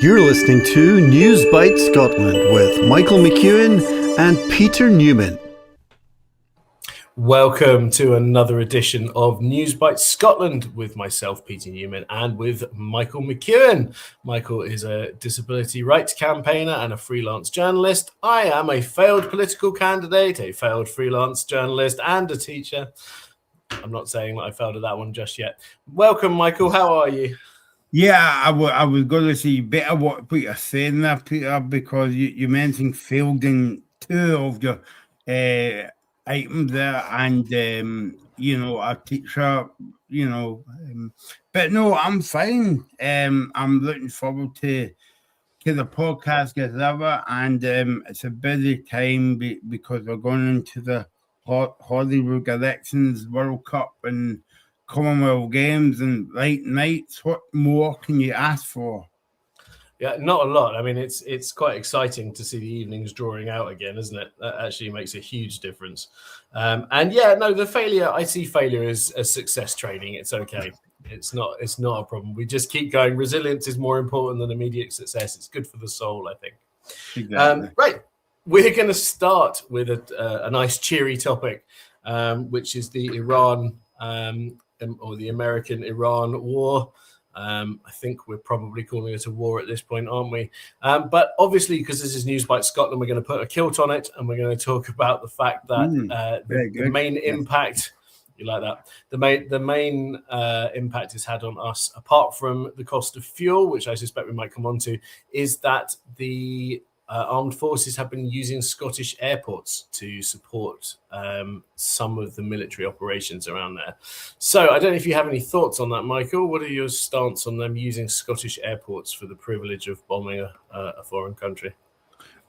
You're listening to News Bite Scotland with Michael McEwan and Peter Newman. Welcome to another edition of News Bite Scotland with myself, Peter Newman, and with Michael McEwan. Michael is a disability rights campaigner and a freelance journalist. I am a failed political candidate, a failed freelance journalist, and a teacher. I'm not saying that I failed at that one just yet. Welcome, Michael. How are you? Yeah, I was going to say you better what you're saying there, Peter, because you mentioned failed in two of your items there, and a teacher, but no, I'm fine. I'm looking forward to the podcast gets over, and it's a busy time because we're going into the Hollywood elections, World Cup, and Commonwealth Games and late nights. What more can you ask for? Yeah, not a lot. I mean, it's quite exciting to see the evenings drawing out again, isn't it? That actually makes a huge difference. The failure, I see failure as success training. It's okay. It's not a problem. We just keep going. Resilience is more important than immediate success. It's good for the soul, I think. Exactly. Right. We're going to start with a nice cheery topic, which is the Iran or the American-Iran war. I think we're probably calling it a war at this point, aren't we? But obviously, because this is News Bite Scotland, we're going to put a kilt on it, and we're going to talk about the fact that the main impact. You like that? The main impact it's had on us, apart from the cost of fuel, which I suspect we might come on to, is that the armed forces have been using Scottish airports to support some of the military operations around there. So I don't know if you have any thoughts on that, Michael. What are your stance on them using Scottish airports for the privilege of bombing a foreign country?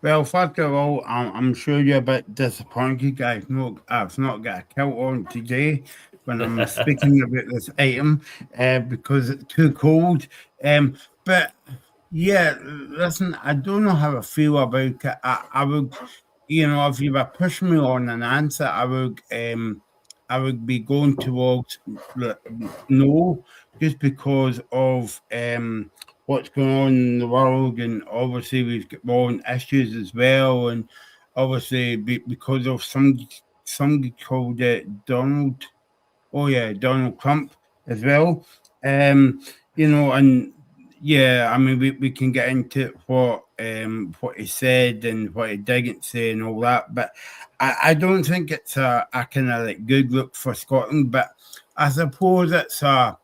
Well, first of all, I'm sure you're a bit disappointed, guys. No, I've not got a kilt on today when I'm speaking about this item because it's too cold. But yeah, listen, I don't know how I feel about it. I would, if you were pushing me on an answer, I would be going towards no, just because of what's going on in the world, and obviously we've got our own issues as well, and obviously because of some called Donald Trump as well, and yeah, I mean we can get into what he said and what he didn't say and all that, but I don't think it's a kind of like good look for Scotland, but I suppose it's an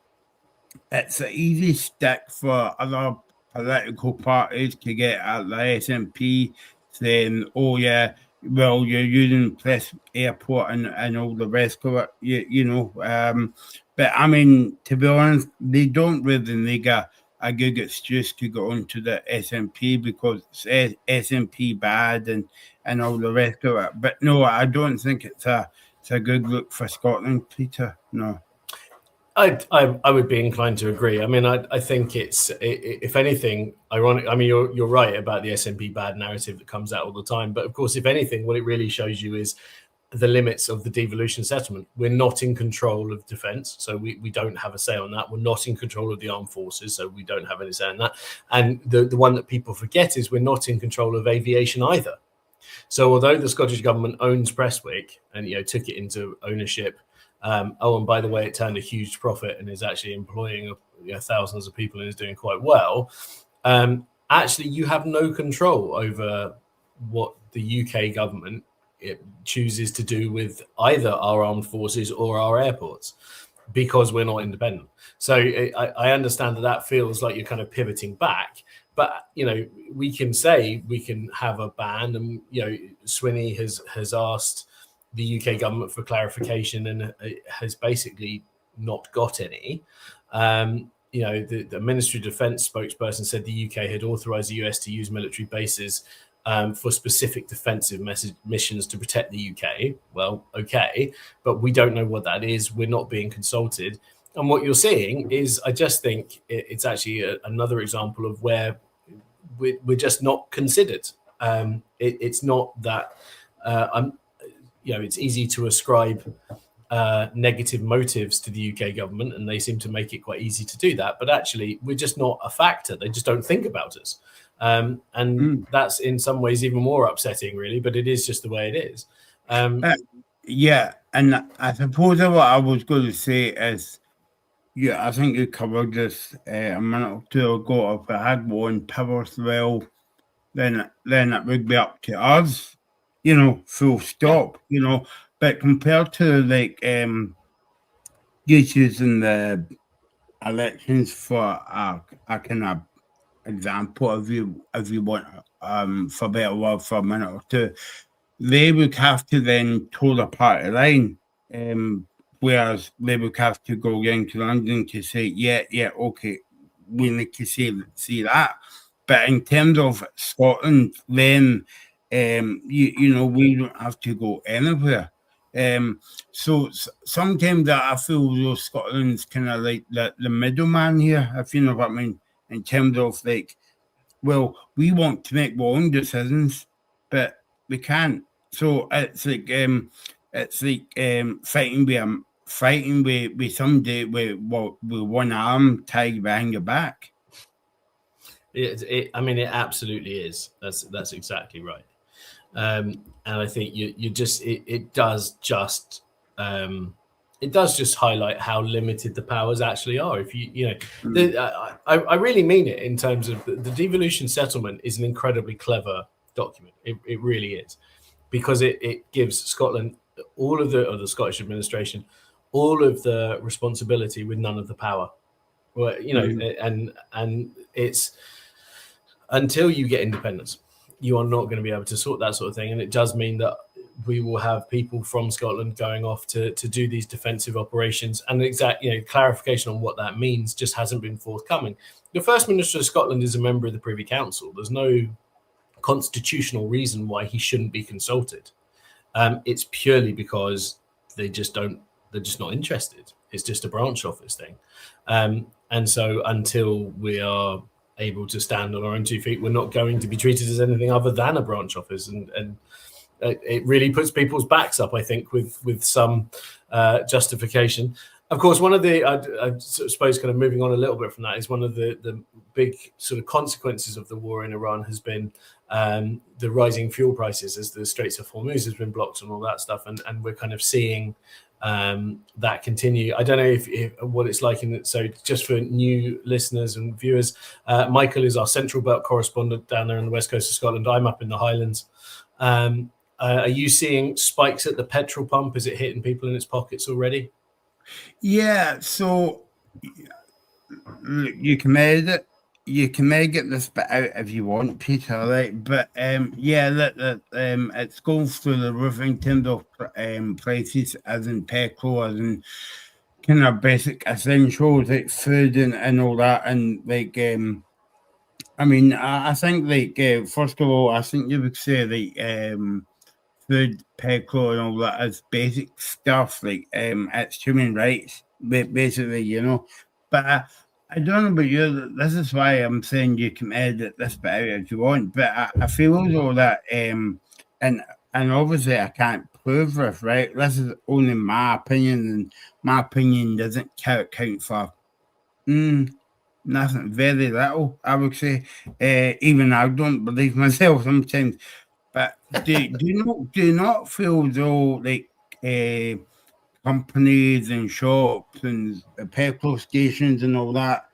easy stick for other political parties to get at the SNP saying, oh yeah, well, you're using Press Airport and all the rest of it, but I mean, to be honest, they don't really need a good excuse to go onto the SNP because it's SNP bad and all the rest of it. But no, I don't think it's a good look for Scotland, Peter. No. I would be inclined to agree. I mean, I think it's, if anything, ironic. I mean, you're right about the SNP bad narrative that comes out all the time. But of course, if anything, what it really shows you is the limits of the devolution settlement. We're not in control of defence, so we don't have a say on that. We're not in control of the armed forces, so we don't have any say on that. And the one that people forget is we're not in control of aviation either. So although the Scottish government owns Prestwick and took it into ownership, and by the way, it turned a huge profit and is actually employing thousands of people and is doing quite well. Actually, you have no control over what the UK government it chooses to do with either our armed forces or our airports, because we're not independent. So I understand that feels like you're kind of pivoting back, but we can say we can have a ban, and Swinney has asked the UK government for clarification and has basically not got any. The Ministry of Defence spokesperson said the UK had authorised the US to use military bases for specific defensive missions to protect the UK. Well, okay, but we don't know what that is. We're not being consulted. And what you're seeing is, I just think it's actually another example of where we're just not considered. It's not that it's easy to ascribe negative motives to the UK government, and they seem to make it quite easy to do that. But actually, we're just not a factor. They just don't think about us. That's in some ways even more upsetting, really, but it is just the way it is. Yeah, and I suppose what I was going to say is, yeah, I think you covered this a minute or two ago. If it had won power well, then it would be up to us, full stop, But compared to like issues in the elections, for a kind of example, if you want, for better word, for a minute or two, they would have to then toe the party line, whereas they would have to go into London to say, yeah, okay, we need to see that. But in terms of Scotland, then we don't have to go anywhere. So sometimes I feel Scotland's kind of like the middleman here, if you know what I mean, in terms of like, well, we want to make our own decisions, but we can't. So it's like fighting with somebody with one arm tied behind your back. It absolutely is. That's exactly right. And I think it does just highlight how limited the powers actually are. If I really mean it in terms of the devolution settlement is an incredibly clever document. It really is, because it gives Scotland all of the Scottish administration all of the responsibility with none of the power. Well, and it's until you get independence, you are not going to be able to sort that sort of thing. And it does mean that we will have people from Scotland going off to do these defensive operations, and clarification on what that means just hasn't been forthcoming. The First Minister of Scotland is a member of the Privy Council. There's no constitutional reason why he shouldn't be consulted. It's purely because they're just not interested. It's just a branch office thing. And so until we are able to stand on our own 2 feet, we're not going to be treated as anything other than a branch office. And it really puts people's backs up, I think, with some justification. Of course, one of the, I suppose, kind of moving on a little bit from that, is one of the big sort of consequences of the war in Iran has been the rising fuel prices as the Straits of Hormuz has been blocked and all that stuff. And we're kind of seeing that continue. I don't know if what it's like so just for new listeners and viewers, Michael is our Central Belt correspondent down there on the west coast of Scotland. I'm up in the Highlands. Are you seeing spikes at the petrol pump? Is it hitting people in its pockets already? Yeah, so you can get this bit out if you want, Peter, right? But it's going through the roof in terms of prices, as in petrol, as in kind of basic essentials like food and all that. And like, I think like first of all, I think you would say like food, petrol, and all that is basic stuff. Like it's human rights, basically, But I don't know about you. This is why I'm saying you can edit this bit out if you want. But I feel as though that, and obviously I can't prove this, right? This is only my opinion, and my opinion doesn't count for nothing, very little, I would say. Even I don't believe myself sometimes. But do you not feel though like companies and shops and petrol stations and all that,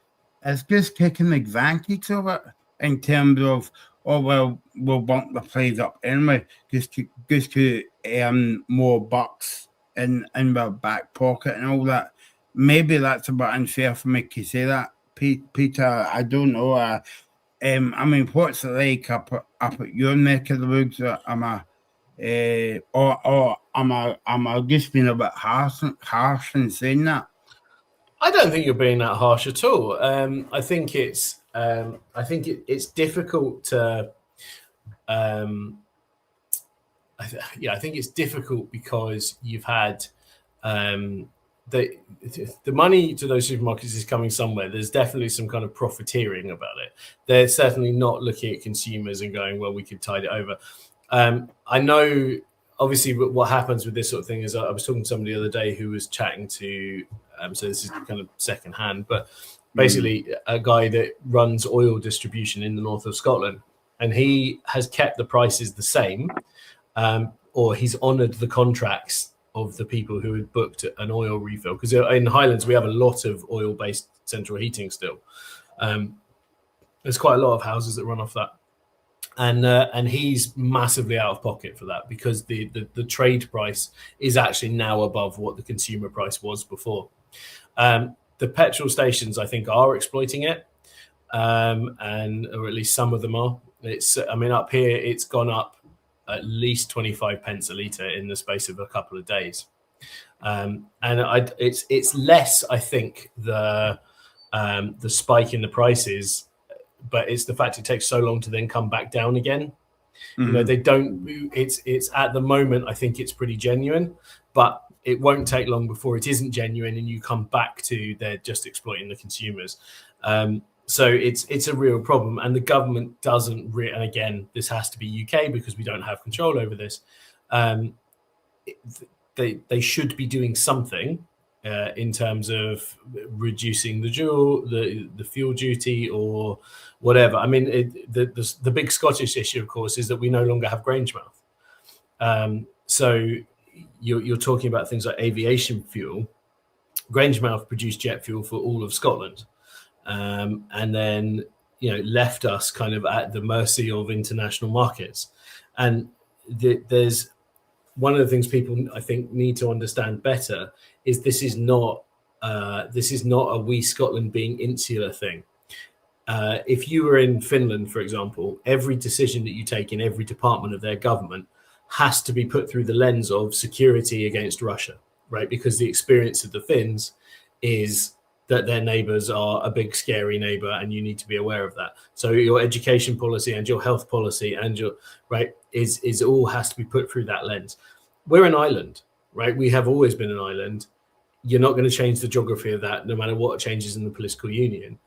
it's just taking advantage of it in terms of, oh well, we'll bump the price up anyway, just to earn more bucks in their back pocket and all that. Maybe that's a bit unfair for me to say that, Peter. I don't know. What's it like up at your neck of the woods? Am I just being a bit harsh in saying that? I don't think you're being that harsh at all. I think it's difficult to. I think it's difficult because you've had the money to those supermarkets is coming somewhere. There's definitely some kind of profiteering about it. They're certainly not looking at consumers and going, well, we could tide it over. I know obviously, what happens with this sort of thing is I was talking to somebody the other day who was chatting to, so this is kind of secondhand, but basically a guy that runs oil distribution in the north of Scotland, and he has kept the prices the same, or he's honoured the contracts of the people who had booked an oil refill. Because in Highlands, we have a lot of oil-based central heating still. There's quite a lot of houses that run off that. And he's massively out of pocket for that because the trade price is actually now above what the consumer price was before. The petrol stations, I think, are exploiting it, and or at least some of them are. I mean, up here, it's gone up at least 25 pence a litre in the space of a couple of days. And it's less, I think, the spike in the prices, but it's the fact it takes so long to then come back down again. You know, they don't. It's at the moment, I think it's pretty genuine, but it won't take long before it isn't genuine, and you come back to they're just exploiting the consumers. So it's a real problem, and the government doesn't. And again, this has to be UK because we don't have control over this. They should be doing something in terms of reducing the fuel duty or whatever. I mean, the big Scottish issue, of course, is that we no longer have Grangemouth. So you're talking about things like aviation fuel. Grangemouth produced jet fuel for all of Scotland, and then left us kind of at the mercy of international markets. And there's one of the things people, I think, need to understand better is this is not a we Scotland being insular thing. If you were in Finland, for example, every decision that you take in every department of their government has to be put through the lens of security against Russia, right? Because the experience of the Finns is that their neighbours are a big, scary neighbour, and you need to be aware of that. So your education policy and your health policy and your is all has to be put through that lens. We're an island, right? We have always been an island. You're not going to change the geography of that, no matter what changes in the political union.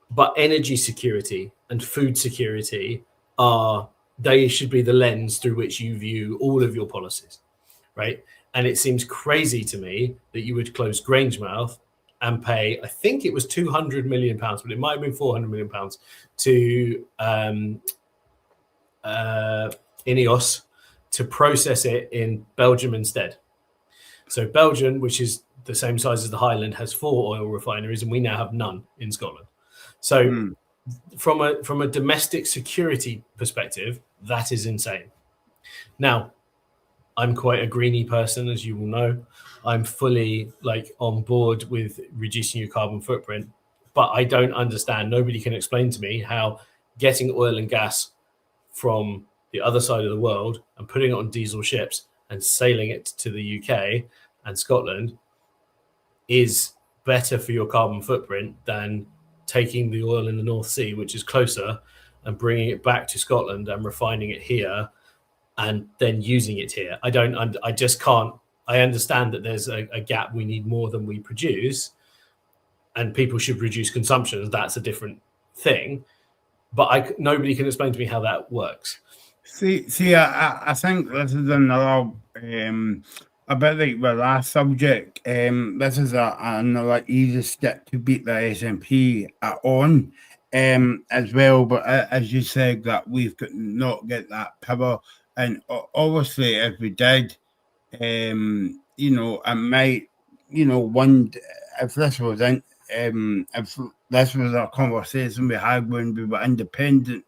But energy security and food security they should be the lens through which you view all of your policies, right? And it seems crazy to me that you would close Grangemouth and pay, I think it was £200 million, but it might have been £400 million to Ineos to process it in Belgium instead. So Belgium, which is the same size as the Highland, has 4 oil refineries, and we now have none in Scotland. So from a domestic security perspective, that is insane. Now, I'm quite a greeny person, as you will know. I'm fully on board with reducing your carbon footprint, but I don't understand. Nobody can explain to me how getting oil and gas from the other side of the world and putting it on diesel ships and sailing it to the UK and Scotland is better for your carbon footprint than taking the oil in the North Sea, which is closer, and bringing it back to Scotland and refining it here and then using it here. I just can't. I understand that there's a gap. We need more than we produce, and people should reduce consumption. That's a different thing. But nobody can explain to me how that works. See, I think this is another a bit like the last subject. This is another easy stick to beat the SNP on as well. But as you said, that we've not get that power, and obviously, if we did, it might, if this was if this was a conversation we had when we were independent,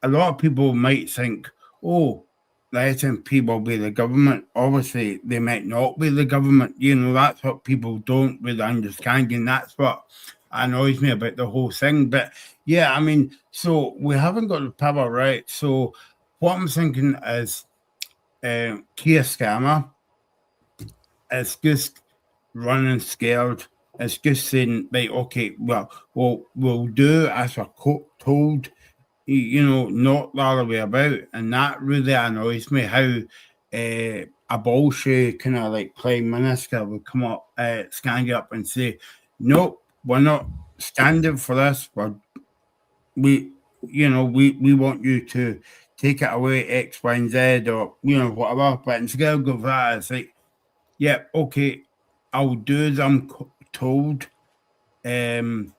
a lot of people might think, oh, the SNP will be the government. Obviously, they might not be the government. That's what people don't really understand, and that's what annoys me about the whole thing. But yeah, I mean, so we haven't got the power, right? So what I'm thinking is Keir Starmer is just running scared. It's just saying, right, okay, well, we'll do as we're told, not the other way about. And that really annoys me, how a bullshit kind of prime minister would come up, stand up and say, nope, we're not standing for this. We want you to take it away X, Y, and Z, or whatever. But instead of that, it's like, yeah, okay, I'll do as I'm told. It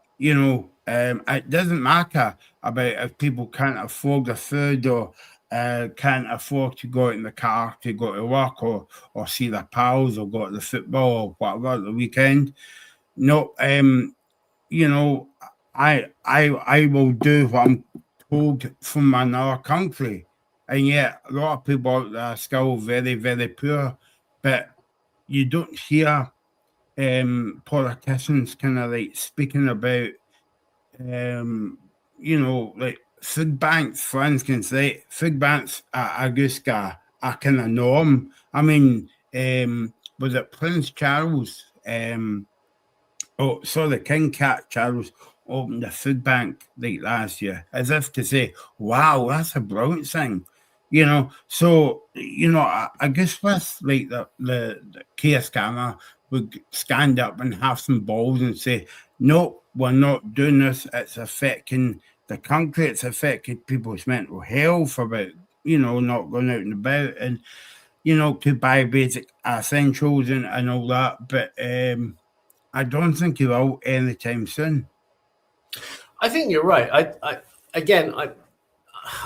doesn't matter about if people can't afford the food or can't afford to go out in the car to go to work or see their pals or go to the football or whatever at the weekend. No, you know, I will do what I'm told from another country, and yet a lot of people out there are still very, very poor. But you don't hear politicians kind of like speaking about like food banks, for instance, right? Food banks are just a kind of norm. I mean, was it Prince Charles? Oh, sorry, King Cat Charles opened a food bank like last year, as if to say, wow, that's a brilliant thing. So I guess with like the Kia scanner would stand up and have some balls and say, no, we're not doing this. It's affecting the country. It's affecting people's mental health about not going out and about and to buy basic essentials and all that. But I don't think he will anytime soon. I think you're right. I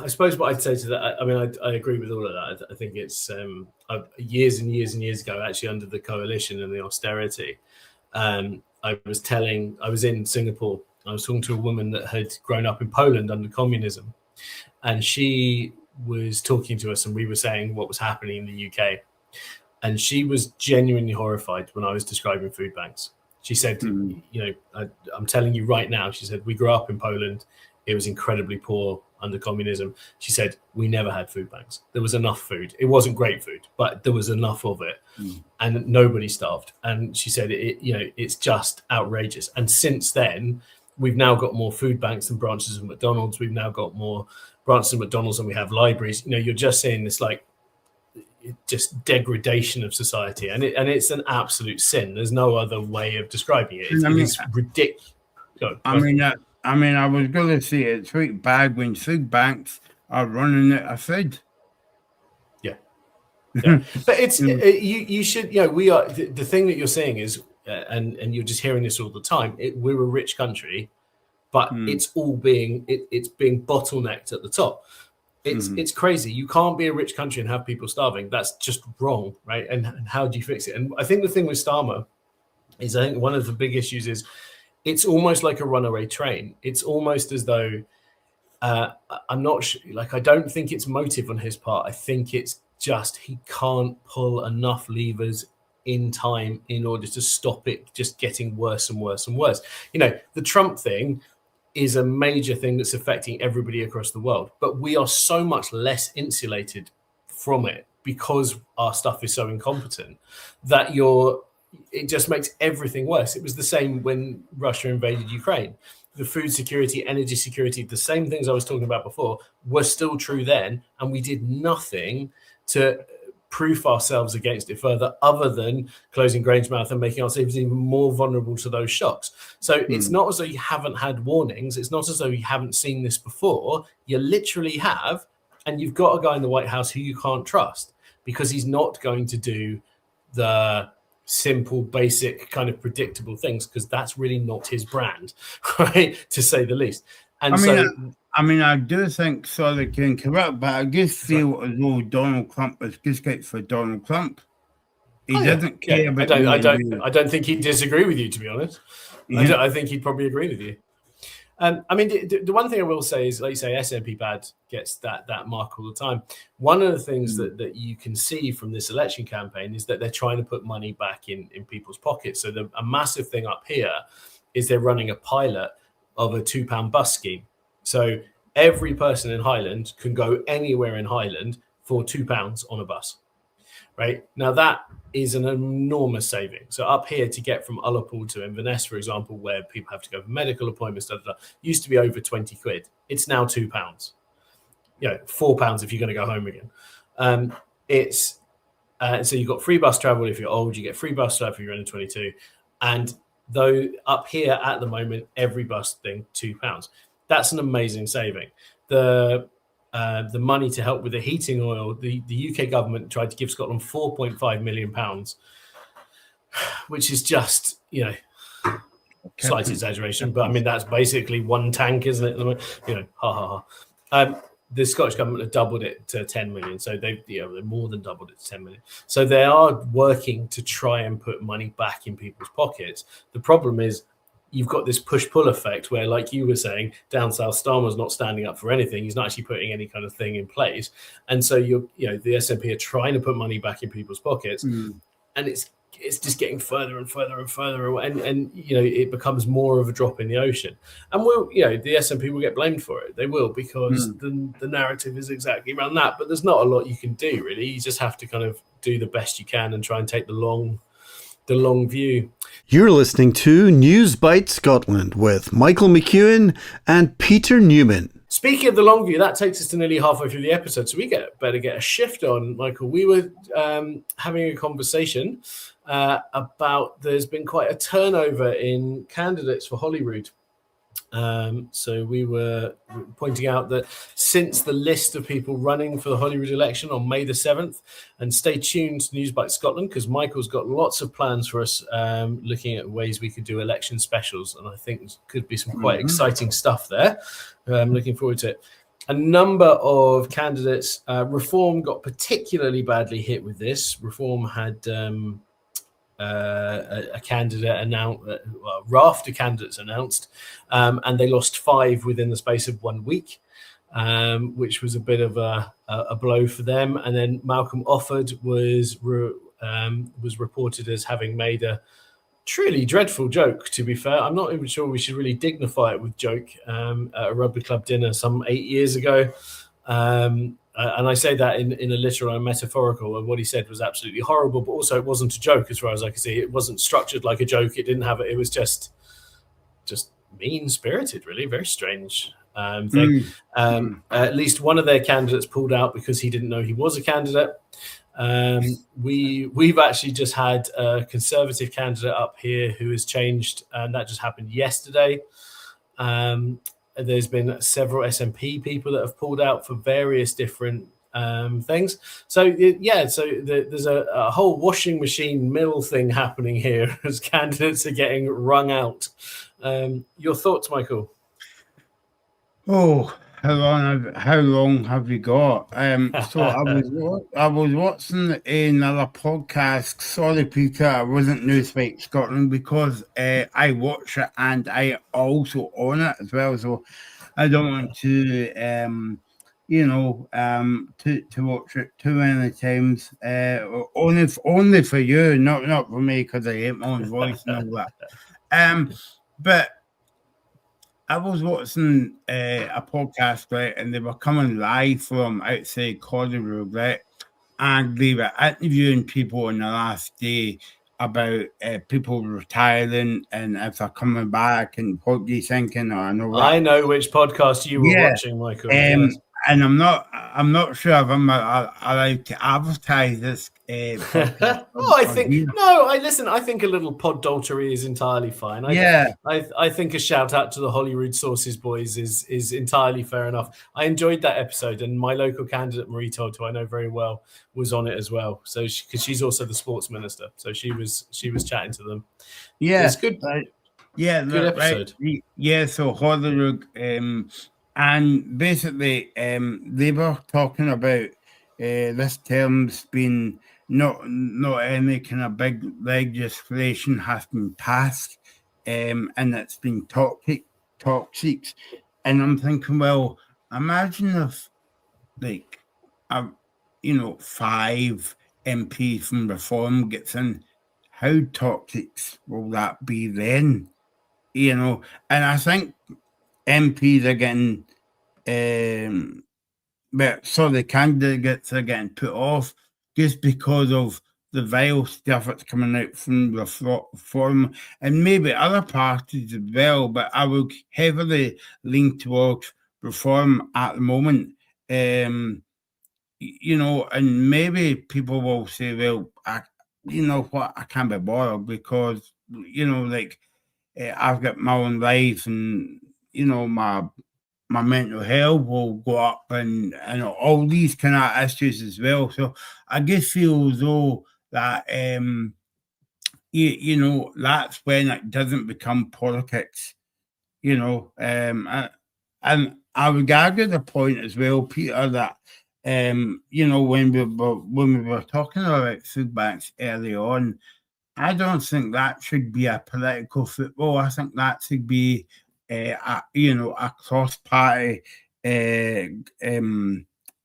suppose what I'd say to that, I mean, I agree with all of that. I think it's years and years and years ago, actually, under the coalition and the austerity. I was in Singapore. I was talking to a woman that had grown up in Poland under communism, and she was talking to us, and we were saying what was happening in the UK, and she was genuinely horrified when I was describing food banks. She said, I'm telling you right now, she said, we grew up in Poland. It was incredibly poor under communism. She said, we never had food banks. There was enough food. It wasn't great food, but there was enough of it. And nobody starved. And she said, it's just outrageous. And since then, we've now got more food banks than branches of McDonald's. We've now got more branches of McDonald's than we have libraries. You're just seeing this like just degradation of society. And it's an absolute sin. There's no other way of describing it. It's ridiculous. I was going to say it's quite bad when food banks are running out of food. Yeah. But it's you should we are the thing that you're saying is and you're just hearing this all the time. We're a rich country, but it's being bottlenecked at the top. It's crazy. You can't be a rich country and have people starving. That's just wrong, right? And how do you fix it? And I think the thing with Starmer is I think one of the big issues is it's almost like a runaway train. It's almost as though I'm not sure, like I don't think it's motive on his part. I think it's just he can't pull enough levers in time in order to stop it just getting worse and worse and worse. The Trump thing is a major thing that's affecting everybody across the world, but we are so much less insulated from it because our stuff is so incompetent that it just makes everything worse. It was the same when Russia invaded Ukraine. The food security, energy security, the same things I was talking about before were still true then, and we did nothing to proof ourselves against it further other than closing Grangemouth and making ourselves even more vulnerable to those shocks. So it's not as though you haven't had warnings. It's not as though you haven't seen this before. You literally have, and you've got a guy in the White House who you can't trust because he's not going to do the simple, basic, kind of predictable things because that's really not his brand, right? To say the least. And I do think, sorry, Ken, correct, but I just feel as though Donald Trump is just good for Donald Trump. He doesn't care about. I don't think he'd disagree with you, to be honest. Yeah. I think he'd probably agree with you. The one thing I will say is, like you say, SNP bad gets that mark all the time. One of the things that you can see from this election campaign is that they're trying to put money back in people's pockets. So a massive thing up here is they're running a pilot of a £2 bus scheme. So every person in Highland can go anywhere in Highland for £2 on a bus. Right now, that is an enormous saving. So up here, to get from Ullapool to Inverness, for example, where people have to go for medical appointments, used to be over 20 quid. It's now £2. £4 if you're going to go home again. So you've got free bus travel if you're old. You get free bus travel if you're under 22. And though up here at the moment, every bus thing £2. That's an amazing saving. The the money to help with the heating oil, the UK government tried to give Scotland £4.5 million, which is just, slight exaggeration, but I mean, that's basically one tank, isn't it? Ha ha ha. The Scottish government have doubled it to 10 million. So they've more than doubled it to 10 million. So they are working to try and put money back in people's pockets. The problem is you've got this push-pull effect where, like you were saying, down south, Starmer's not standing up for anything. He's not actually putting any kind of thing in place. And so the SNP are trying to put money back in people's pockets. And it's just getting further and further and further away, and it becomes more of a drop in the ocean. And the SNP will get blamed for it. They will, because the narrative is exactly around that. But there's not a lot you can do, really. You just have to kind of do the best you can and try and take the long view. You're listening to News Bite Scotland with Michael McEwan and Peter Newman. Speaking of the long view, that takes us to nearly halfway through the episode, so we better get a shift on, Michael. We were having a conversation about there's been quite a turnover in candidates for Holyrood. So we were pointing out that since the list of people running for the Holyrood election on May the 7th, and stay tuned to News Bite Scotland, because Michael's got lots of plans for us, looking at ways we could do election specials, and I think there could be some quite exciting stuff there. I'm looking forward to it. A number of candidates, Reform got particularly badly hit with this. Reform had a candidate announced, a raft of candidates announced, and they lost 5 within the space of 1 week, which was a bit of a blow for them. And then Malcolm Offord was reported as having made a truly dreadful joke, to be fair. I'm not even sure we should really dignify it with joke, at a rugby club dinner some 8 years ago. And I say that in a literal and metaphorical, and what he said was absolutely horrible, but also it wasn't a joke as far as I could see. It wasn't structured like a joke. It didn't have it. It was just mean-spirited, really. Very strange thing. At least one of their candidates pulled out because he didn't know he was a candidate. We've actually just had a Conservative candidate up here who has changed, and that just happened yesterday. There's been several SNP people that have pulled out for various different things. So there's a whole washing machine mill thing happening here as candidates are getting wrung out. Your thoughts, Michael? Oh, how long have we got? So I was watching another podcast. Sorry, Peter, I wasn't Newsbite Scotland because I watch it and I also own it as well. So I don't want to to watch it too many times. Only for you, not for me, because I hate my own voice and all that. But I was watching a podcast, right, and they were coming live from outside Holyrood, right, and they were interviewing people on the last day about people retiring and if they're coming back and what do you thinking, or I know which podcast you were watching, Michael. Yes. And I'm not sure if I'm allowed to advertise this. I think a little poddultery is entirely fine. I think a shout out to the Holyrood Sources boys is entirely fair enough. I enjoyed that episode, and my local candidate Marie Todd, who I know very well, was on it as well. So because she's also the sports minister, so she was chatting to them. Yeah, it's good. Good episode. Right. Yeah, so Holyrood. And basically, they were talking about this term's been not any kind of big legislation has been passed, and it's been toxic. And I'm thinking, well, imagine if 5 MPs from Reform gets in, how toxic will that be then? And I think MPs are getting, the candidates are getting put off just because of the vile stuff that's coming out from Reform and maybe other parties as well. But I would heavily lean towards Reform at the moment. And maybe people will say, well, I can't be bothered because, I've got my own life and, my my mental health will go up, and all these kind of issues as well. So I just feel as though that that's when it doesn't become politics. And I would argue the point as well, Peter, that when we were talking about food banks early on, I don't think that should be a political football. I think that should be a cross-party,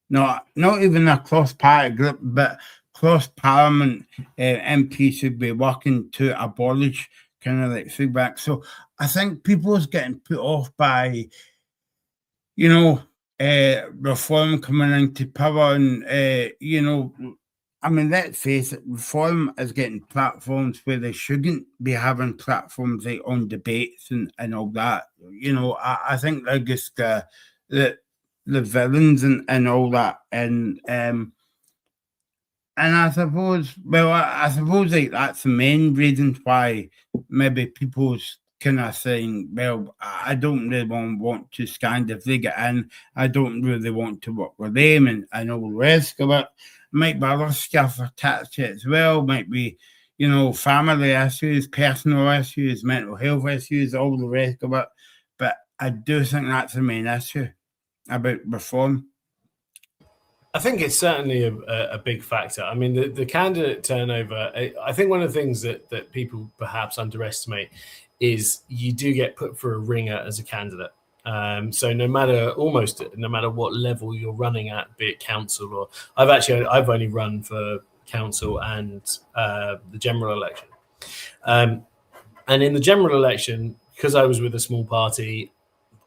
not even a cross-party group, but cross-parliament MP should be working to abolish kind of like food banks. So I think people's getting put off by, reform coming into power, and I mean, let's face it, reform is getting platforms where they shouldn't be having platforms like on debates and all that. I think they're just the villains and all that. And I suppose, I suppose like that's the main reason why maybe people's kind of saying, well, I don't really want to stand if they get in. I don't really want to work with them and all the rest of it. Might be other stuff attached to it as well. Might be, family issues, personal issues, mental health issues, all the rest of it. But I do think that's the main issue about reform. I think it's certainly a big factor. I mean, the candidate turnover, I think one of the things that people perhaps underestimate is you do get put through a ringer as a candidate. So no matter what level you're running at, be it council or I've only run for council and the general election. And in the general election, because I was with a small party,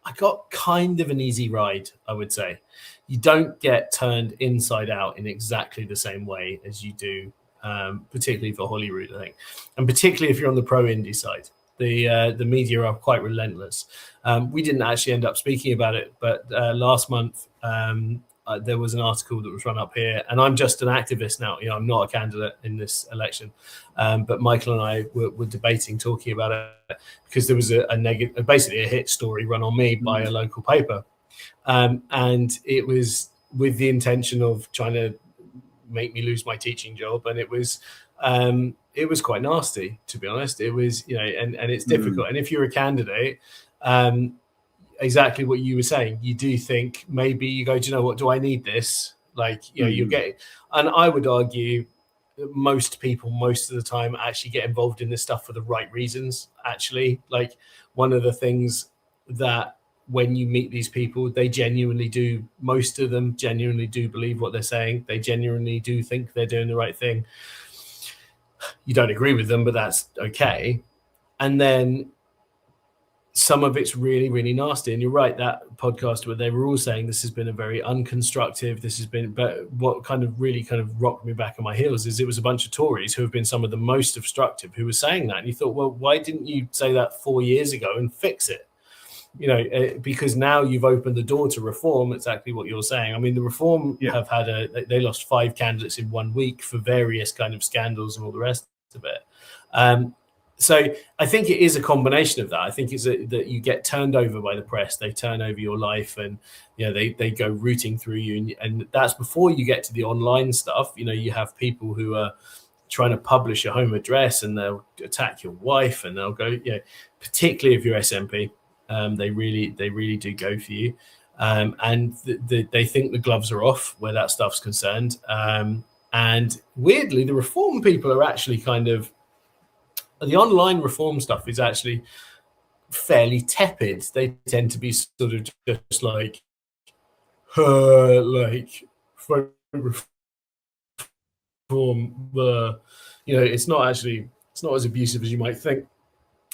I got kind of an easy ride, I would say. You don't get turned inside out in exactly the same way as you do, particularly for Holyrood, I think. And particularly if you're on the pro-indie side. The media are quite relentless. We didn't actually end up speaking about it, but last month there was an article that was run up here, and I'm just an activist now. I'm not a candidate in this election, but Michael and I were debating, talking about it because there was basically a hit story run on me by a local paper, and it was with the intention of trying to make me lose my teaching job, and it was quite nasty, to be honest. It was, and it's difficult. And if you're a candidate, exactly what you were saying, you do think maybe you go, do you know what, do I need this? Like, you're getting, and I would argue that most people, most of the time, actually get involved in this stuff for the right reasons. Actually, like one of the things that when you meet these people, they genuinely do, most of them genuinely do believe what they're saying. They genuinely do think they're doing the right thing. You don't agree with them, but that's okay. And then some of it's really, really nasty. And you're right, that podcast where they were all saying this has been a very unconstructive, but what kind of rocked me back on my heels is it was a bunch of Tories who have been some of the most obstructive who were saying that. And you thought, well, why didn't you say that 4 years ago and fix it? Because now you've opened the door to reform, exactly what you're saying. I mean, the reform have had they lost 5 candidates in 1 week for various kind of scandals and all the rest of it. So I think it is a combination of that. I think it's that you get turned over by the press. They turn over your life, and they go rooting through you, and that's before you get to the online stuff. You have people who are trying to publish your home address, and they'll attack your wife, and they'll go, particularly if you're SNP. They really do go for you, and they think the gloves are off where that stuff's concerned. And weirdly, the reform people are actually the online reform stuff is actually fairly tepid. They tend to be sort of just like reform. It's not as abusive as you might think.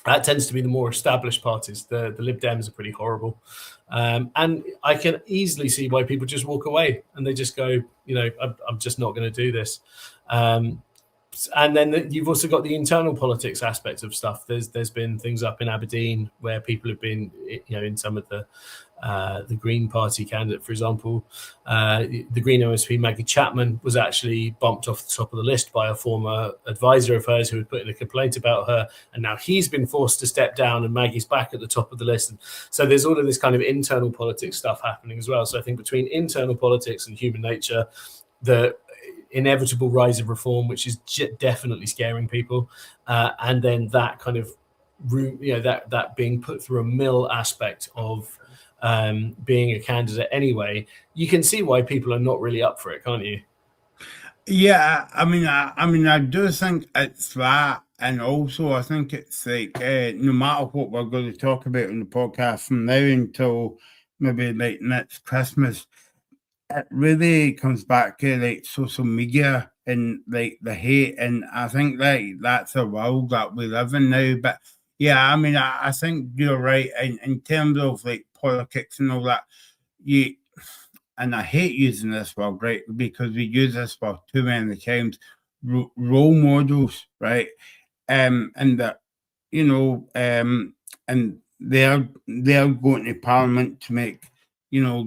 That tends to be the more established parties. The Lib Dems are pretty horrible. And I can easily see why people just walk away and they just go, I'm just not going to do this. And then you've also got the internal politics aspect of stuff. There's been things up in Aberdeen where people have been, in some of the the Green Party candidate, for example. The Green MSP Maggie Chapman was actually bumped off the top of the list by a former advisor of hers who had put in a complaint about her, and now he's been forced to step down and Maggie's back at the top of the list. And so there's all of this kind of internal politics stuff happening as well. So I think between internal politics and human nature, the inevitable rise of reform, which is definitely scaring people, and then that kind of that being put through a mill aspect of being a candidate anyway, you can see why people are not really up for it, can't you? Yeah, I mean, I do think it's that, and also I think it's like no matter what we're going to talk about in the podcast from now until maybe like next Christmas, it really comes back to like social media and like the hate, and I think like that's a world that we live in now. But yeah, I mean, I think you're right in terms of like politics and all that. And I hate using this word, right? Because we use this word too many times. Role models, right? And that and they're going to Parliament to make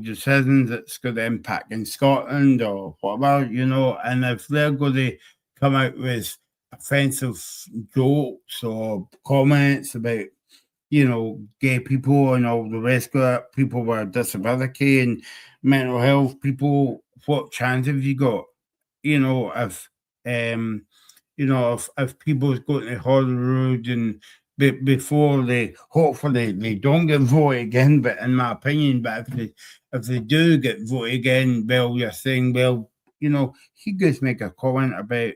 decisions that's going to impact in Scotland or whatever, and if they're going to come out with offensive jokes or comments about gay people and all the rest of it, people with disability and mental health people, what chance have you got? If if people's going to Holyrood and before hopefully they don't get voted again, but in my opinion, but if they do get voted again, well, you're saying, well, he could make a comment about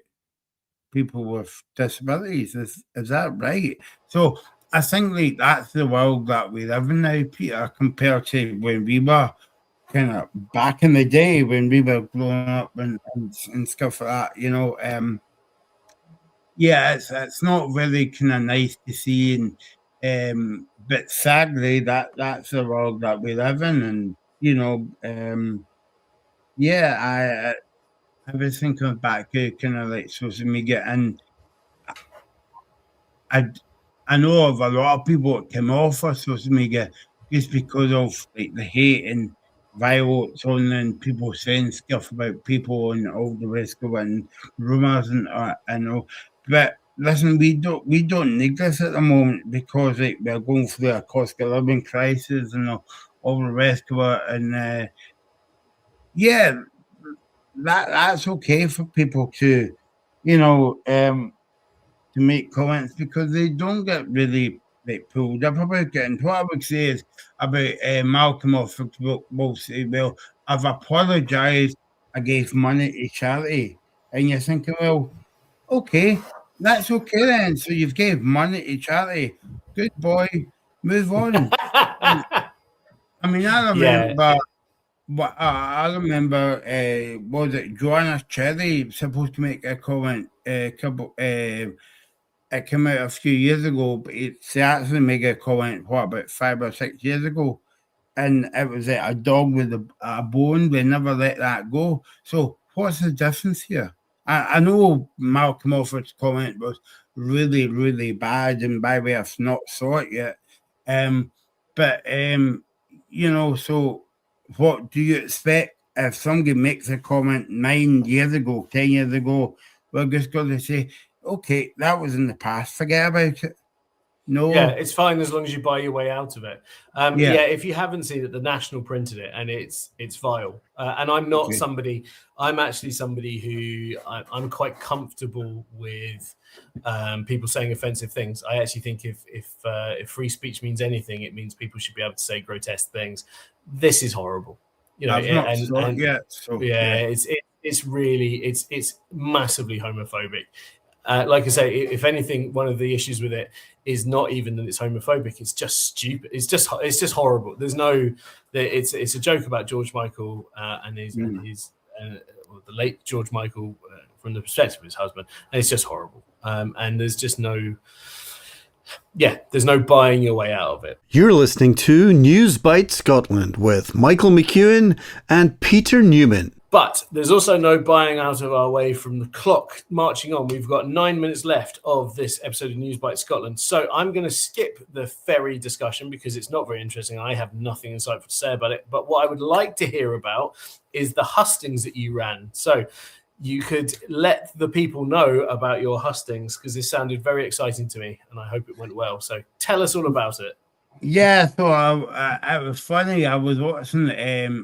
people with disabilities. Is that right? So I think like that's the world that we live in now, Peter, compared to when we were kind of back in the day when we were growing up and stuff like that, yeah, it's not really kind of nice to see, and but sadly that's the world that we live in, and yeah, I was thinking back to kind of like social media, and I know of a lot of people that came off of social media just because of like the hate and violence on and people saying stuff about people and all the rest of it and rumors and I know. But listen, we don't need this at the moment because like we're going through a cost of living crisis and all the rest of it. And yeah, that's okay for people to, you know, um to make comments because they don't get really like pulled up about it. And what I would say is about Malcolm Offord's book will say, well, I've apologised, I gave money to charity. And you're thinking, well, okay, that's okay then. So you've gave money to charity. Good boy, move on. I mean, I Yeah. remember was it Joanna Cherry supposed to make a comment a couple it came out a few years ago, but she actually made a comment, what, about 5 or 6 years ago? And it was like a dog with a bone. They never let that go. So what's the difference here? I know Malcolm Offord's comment was really, really bad, and by the way, I've not saw it yet. But so what do you expect if somebody makes a comment 9 years ago, 10 years ago? We're just going to say, okay, that was in the past. Forget about it. No. Yeah, it's fine as long as you buy your way out of it. Yeah, if you haven't seen it, the National printed it, and it's vile. And I'm not somebody. I'm actually somebody who I'm quite comfortable with people saying offensive things. I actually think if free speech means anything, it means people should be able to say grotesque things. This is horrible. I've not saw it yet. So, yeah, it's really it's massively homophobic. Like I say, if anything, one of the issues with it is not even that it's homophobic; it's just stupid. It's just horrible. There's no, it's a joke about George Michael and his the late George Michael from the perspective of his husband, and it's just horrible. And there's just there's no buying your way out of it. You're listening to News Bite Scotland with Michael McEwan and Peter Newman. But there's also no buying out of our way from the clock marching on. We've got 9 minutes left of this episode of News Bite Scotland. So I'm going to skip the ferry discussion because it's not very interesting. I have nothing insightful to say about it. But what I would like to hear about is the hustings that you ran. So you could let the people know about your hustings because this sounded very exciting to me and I hope it went well. So tell us all about it. Yeah, so it was funny. I was watching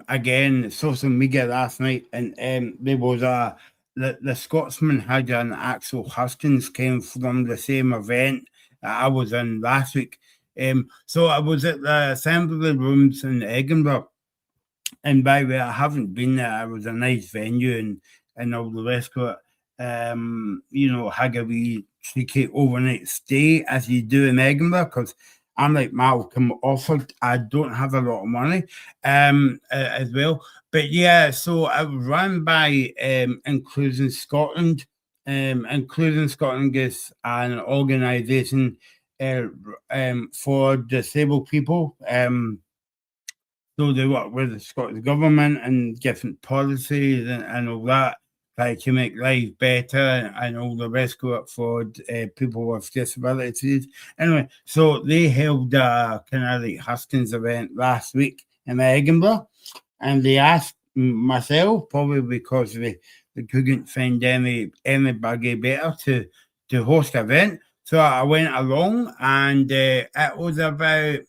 again social media last night, and there was the Scotsman had an actual hustings came from the same event that I was in last week. So I was at the Assembly Rooms in Edinburgh, and by the way, I haven't been there. It was a nice venue and all the rest of it. Had a wee cheeky overnight stay as you do in Edinburgh because I'm like Malcolm offered. I don't have a lot of money as well. But yeah, so I was run by Inclusion Scotland. Inclusion Scotland is an organisation for disabled people. So they work with the Scottish Government and different policies and all that, try to make life better and all the rest of it for people with disabilities. Anyway, so they held a kind of like hustings event last week in Edinburgh, and they asked myself, probably because they couldn't find anybody better to host an event. So I went along, and it was about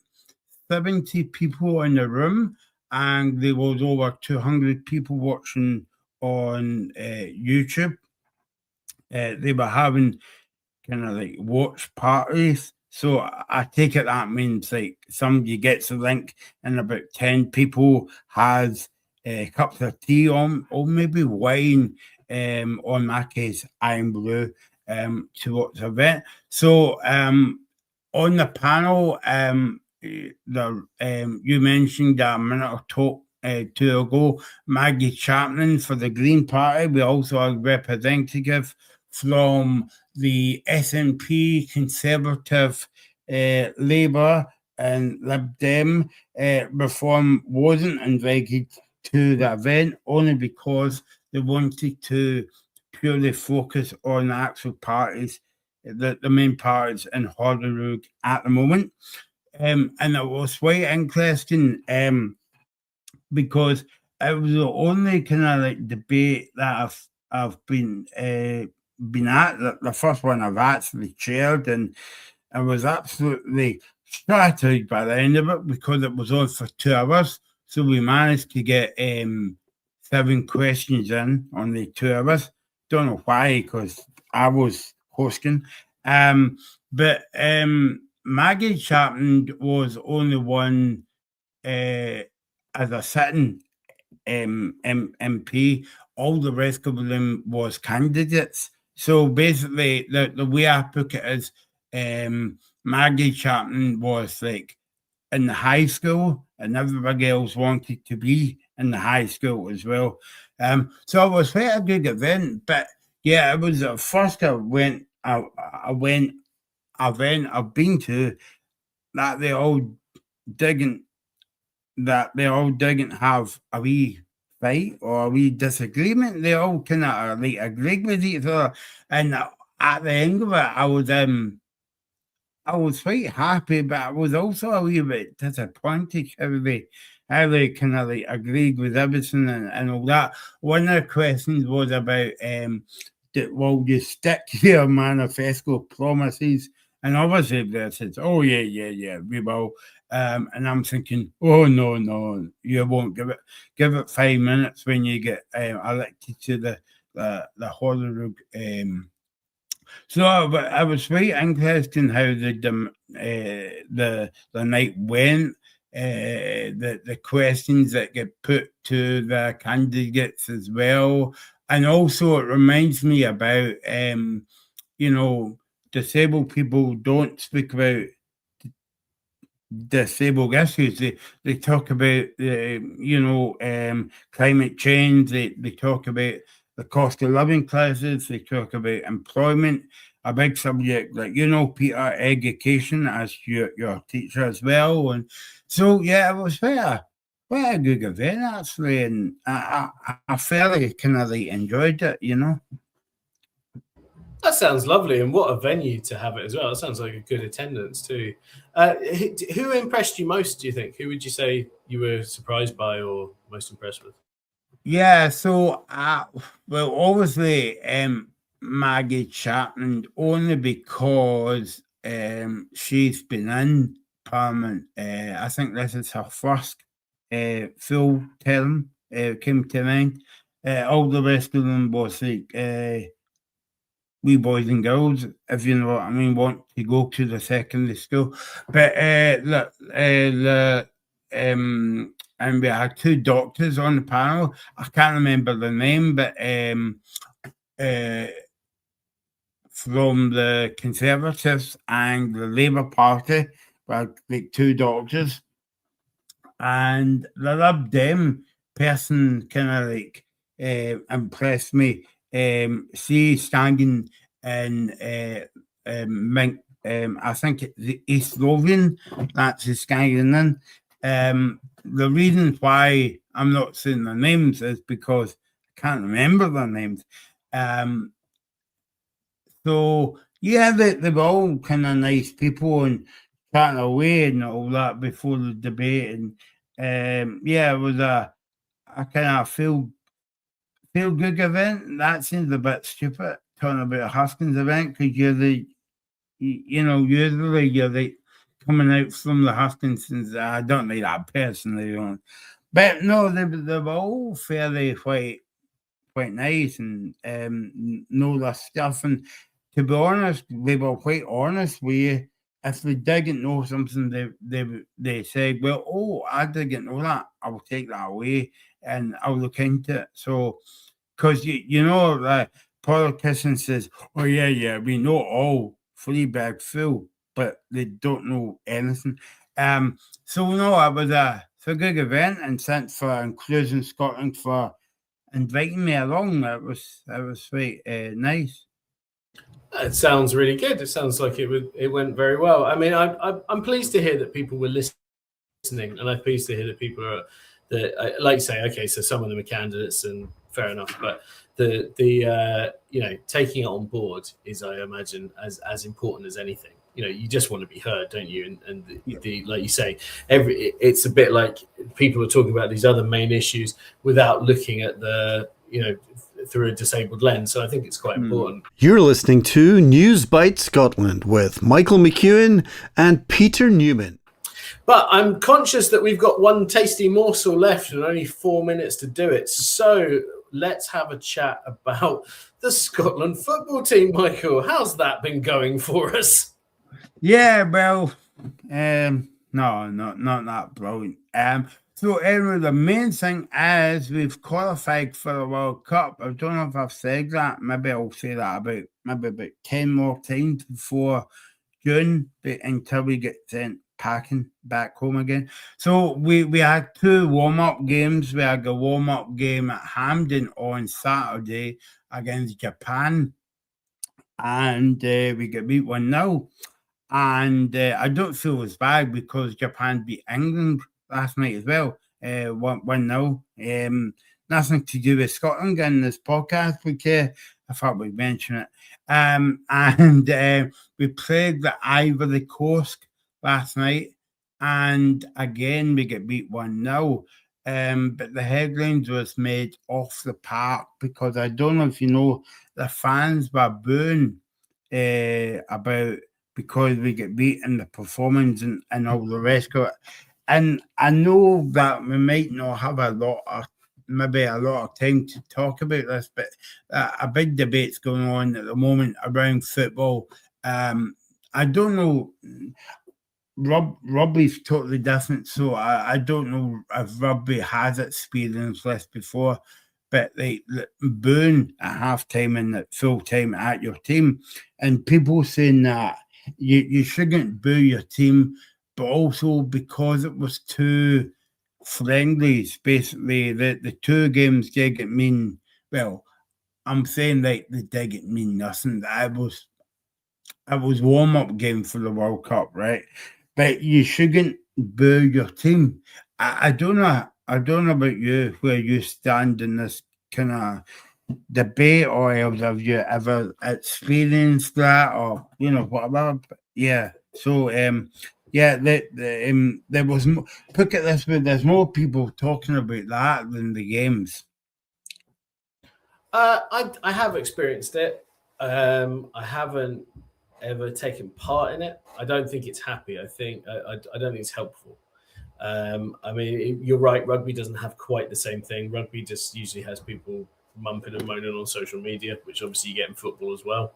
70 people in the room, and there was over 200 people watching on YouTube. They were having kind of like watch parties. So I take it that means like somebody gets a link and about 10 people has cups of tea on, or maybe wine, on my case, iron blue, to watch the event. So on the panel, you mentioned a minute or two ago, Maggie Chapman for the Green Party. We also have a representative from the SNP, Conservative, Labour, and Lib Dem. Reform wasn't invited to the event only because they wanted to purely focus on the actual parties, the main parties in Holyrood at the moment. And it was quite interesting because it was the only kind of like debate that I've been at. The first one I've actually chaired, and I was absolutely shattered by the end of it because it was on for 2 hours. So we managed to get 7 questions in on the 2 hours. Don't know why, because I was hosting. But Maggie Chapman was only one as a sitting MP. All the rest of them was candidates. So basically, the way I put it is Maggie Chapman was like in the high school, and everybody else wanted to be in the high school as well. So it was quite a good event. But yeah, it was the first event I've been to that they all didn't have a wee fight or a wee disagreement. They all kind of like agreed with each other, and at the end of it, I was quite happy, but I was also a wee bit disappointed how they kind of like agreed with everything and all that. One of the questions was about will you stick to your manifesto promises? And obviously they said, oh yeah, we will. And I'm thinking, oh no, you won't give it 5 minutes when you get elected to the Holyrood. So it was very interesting how the night went. The questions that get put to the candidates as well, and also it reminds me about disabled people don't speak about disabled issues. They talk about climate change. They talk about the cost of living crisis. They talk about employment, a big subject like Peter, education as your teacher as well. And so yeah, it was fair. quite a good event actually, and I fairly kind of like enjoyed it, you know. That sounds lovely, and what a venue to have it as well. That sounds like a good attendance too. Who impressed you most, do you think? Who would you say you were surprised by or most impressed with? Yeah, so well, obviously, Maggie Chapman, only because she's been in Parliament. I think this is her first full term. Came to mind. All the rest of them was like wee boys and girls, if you know what I mean, want to go to the secondary school. But and we had two doctors on the panel. I can't remember the name, but uh, from the Conservatives and the Labour Party, we had like two doctors, and the Lib Dem person kind of like impressed me. She standing in I think it's the East Lothian, that's his standing in. The reason why I'm not saying their names is because I can't remember their names. So yeah, they were all kind of nice people and chatting away and all that before the debate, and yeah, it was a kind of feel good event. That seems a bit stupid talking about a Haskins event because you know, usually you're the coming out from the Huskinsons. I don't like that personally, but no, they were all fairly quite nice and know their stuff. And to be honest, they were quite honest with you. If they didn't know something, they said, "Well, oh, I didn't know that. I will take that away and I'll look into it." So, because you know, the politician says, "Oh yeah, we know all free bag full," but they don't know anything. So no, it was a good event, and thanks for Inclusion Scotland for inviting me along. That was quite nice. It sounds really good. It sounds like it went very well. I mean, I'm pleased to hear that people were listening, and I'm pleased to hear that people are that like say, okay, so some of them are candidates, and fair enough, but the you know, taking it on board is, I imagine, as important as anything. You know, you just want to be heard, don't you? And the like you say, it's a bit like people are talking about these other main issues without looking at the, you know, through a disabled lens. So I think it's quite important. You're listening to News Bite Scotland with Michael McEwan and Peter Newman. But I'm conscious that we've got one tasty morsel left and only 4 minutes to do it. So let's have a chat about the Scotland football team, Michael. How's that been going for us? Yeah, well, no, not that brilliant. So anyway, the main thing is we've qualified for the World Cup. I don't know if I've said that. Maybe I'll say that about 10 more times before June, until we get sent packing back home again. So we had two warm-up games. We had a warm-up game at Hampden on Saturday against Japan, and we got beat 1-0. And I don't feel as bad because Japan beat England last night as well, 1-0. Nothing to do with Scotland in this podcast, because I thought we'd mention it. And we played the Ivory Coast last night, and again we get beat 1-0. But the headlines was made off the park because I don't know if you know, the fans were booing about because we get beat in the performance and all the rest of it. And I know that we might not have maybe a lot of time to talk about this, but a big debate's going on at the moment around football. I don't know. Rugby's totally different, so I don't know if rugby has experienced this before, but they booing at halftime and at full time at your team, and people saying that you shouldn't boo your team, but also because it was two friendlies, basically the two games didn't mean, well, I'm saying that they didn't mean nothing. It was warm-up game for the World Cup, right? But you shouldn't boo your team. I don't know I don't know about you, where you stand in this kind of debate, or have you ever experienced that, or whatever. But yeah. So yeah, there was put it this way: there's more people talking about that than the games. I have experienced it. I haven't ever taken part in it. I don't think it's happy. I don't think it's helpful. I mean, you're right. Rugby doesn't have quite the same thing. Rugby just usually has people mumping and moaning on social media, which obviously you get in football as well.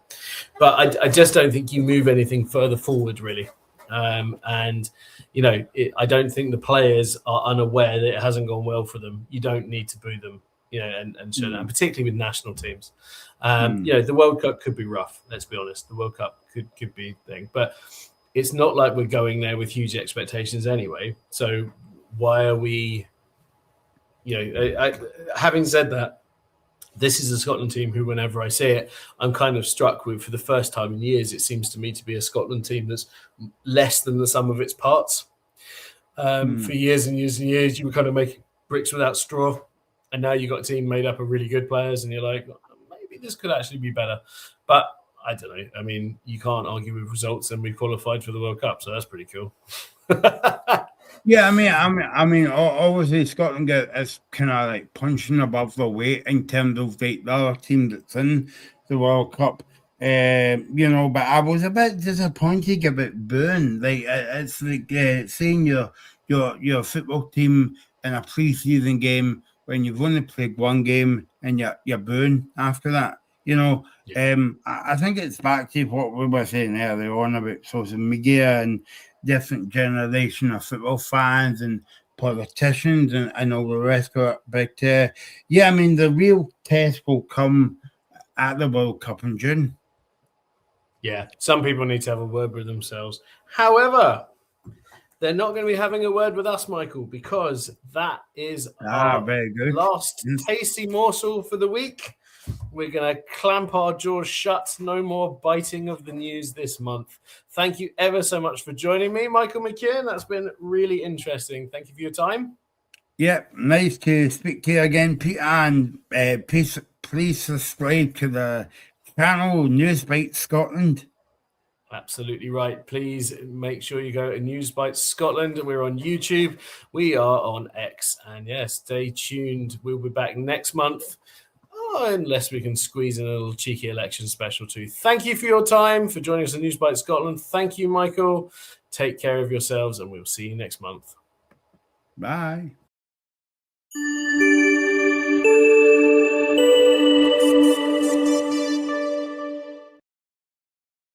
But I just don't think you move anything further forward, really. And I don't think the players are unaware that it hasn't gone well for them. You don't need to boo them, and show that, and particularly with national teams. The World Cup could be rough. Let's be honest. The World Cup could be a thing, but it's not like we're going there with huge expectations anyway. So why are we? Having said that, this is a Scotland team who, whenever I see it, I'm kind of struck with, for the first time in years, it seems to me to be a Scotland team that's less than the sum of its parts. For years and years and years, you were kind of making bricks without straw. And now you've got a team made up of really good players, and you're like, maybe this could actually be better. But I don't know. I mean, you can't argue with results, and we qualified for the World Cup, so that's pretty cool. Yeah, I mean, obviously Scotland is kind of like punching above their weight in terms of the other team that's in the World Cup. But I was a bit disappointed about booing. Like it's like seeing your football team in a pre-season game when you've only played one game and you're booing after that. I think it's back to what we were saying earlier on about social media and different generation of football fans and politicians and all the rest of it. But I mean, the real test will come at the World Cup in June. Yeah, some people need to have a word with themselves. However, they're not going to be having a word with us, Michael, because that is our very good. last tasty morsel for the week. We're going to clamp our jaws shut. No more biting of the news this month. Thank you ever so much for joining me, Michael McEwan. That's been really interesting. Thank you for your time. Yeah, nice to speak to you again, Peter. And please subscribe to the channel Newsbite Scotland. Absolutely right. Please make sure you go to Newsbite Scotland. We're on YouTube. We are on X. And stay tuned. We'll be back next month. Unless we can squeeze in a little cheeky election special too. Thank you for your time, for joining us on Newsbite Scotland. Thank you, Michael. Take care of yourselves, and we'll see you next month. Bye.